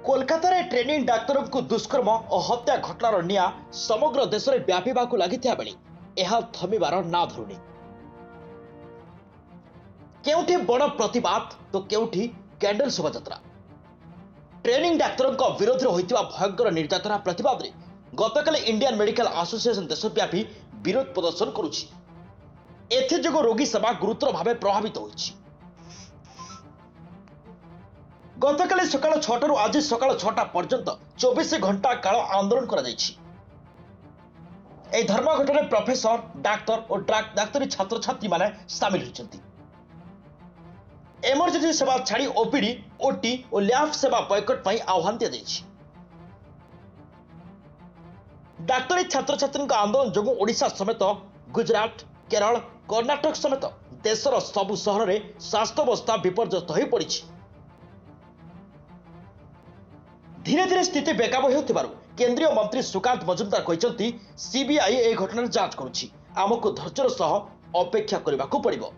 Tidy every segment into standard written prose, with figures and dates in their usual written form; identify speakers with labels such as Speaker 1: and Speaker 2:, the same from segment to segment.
Speaker 1: Kolkata training doctor को दुष्कर्म और हत्या घटनार निआ समग्र देश में व्यापीवाक लगी बेले यह थमिबार ना धरुनी। केउठी बड़ प्रतिवाद तो केउठी कैंडल शोभायात्रा। ट्रेनिंग डाक्तर विरोध में होता भयंकर निर्यातना प्रतिवाद में गतकाली इंडियन मेडिकल एसोसिएशन देशव्यापी विरोध प्रदर्शन करुछि। एथेजोग रोगी सेवा गुरुतर भाव प्रभावित होइछि। गतकाली सकाल 6 रु आज सकाल 6टा पर्यंत 24 घंटा काल आंदोलन करा जाइछि। ए धर्मघट में प्रोफेसर डाक्तर और डाक्तरी छात्र छात्री माने शामिल होइछन्ति। इमरजेंसी सेवा छाड़ी ओपीडी ओटी और लैब सेवा बॉयकट पई आह्वान दिया जाइछि। डाक्तरी छात्र छात्री आंदोलन जोगु ओडिशा समेत गुजरात केरल कर्नाटक समेत देशर सबु सहर में स्वास्थ्य अवस्था विपर्यस्त हो पड़ी। धीरे धीरे स्थिति बेकाब होतिबारु केंद्रीय मंत्री सुकांत मजुमदार कहते सीबीआई ए घटनार जांच करुछि। आमको धैर्यर सह अपेक्षा करबाकू पड़िबो।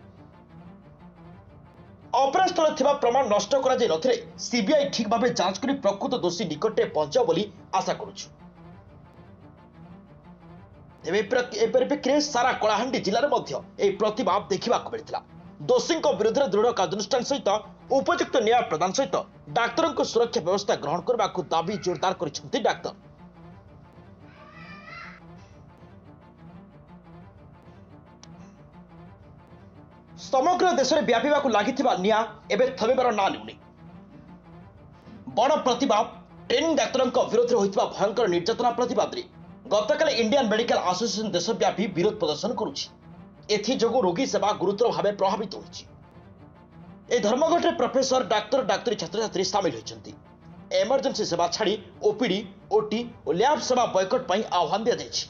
Speaker 1: अपराध स्थल थिबा प्रमाण नष्ट करा जाय नथिले सीबीआई ठीक भाबे जांच करी प्रकृत दोषी निकटे पहुंचाओ बोली आशा करुछु। तेबे परिप्रेक्षी सारा कलाहांडी जिले में प्रतिवाद देखा मिलता। दोषी विरोध में दृढ़ कार्यानुष्ठान सहित उपयुक्त न्याय प्रदान सहित डाक्तर को सुरक्षा व्यवस्था ग्रहण करने को दाबी जोरदार कर डाक्तर। समग्र देश में व्यापीवाक लगी निआ एवं थमिबार ना लुनी। बड़ प्रतिवाद ट्रेनिंग डाक्तर विरोध में होता भयंकर निर्यातना प्रतिवाद में गतकाली इंडियन मेडिकल एसोसिएशन देशव्यापी विरोध प्रदर्शन करुछि। एथेजोग रोगी सेवा गुरुतर भाव प्रभावित होइछि। ए धर्मघट में प्रोफेसर डाक्तर डाक्तरी छात्र छात्री शामिल होइछन्ति। इमरजेंसी सेवा छाड़ी ओपीडी ओटी और लैब सेवा बॉयकट पई आह्वान दिया जाइछि।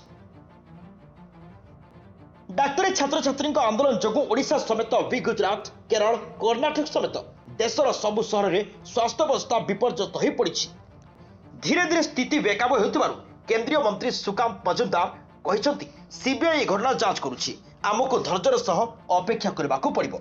Speaker 1: डाक्तरी छात्र छात्री आंदोलन जोगु ओडिशा समेत गुजरात केरल कर्नाटक समेत देशर सबु सहर में स्वास्थ्य अवस्था विपर्यस्त हो पड़ी। धीरे धीरे स्थिति बेकाब होतिबारु केंद्रीय मंत्री सुकांत मजुमदार कहते सीबीआई घटना जांच करुछि। आमको धैर्यर सह अपेक्षा करबाकू पड़िबो।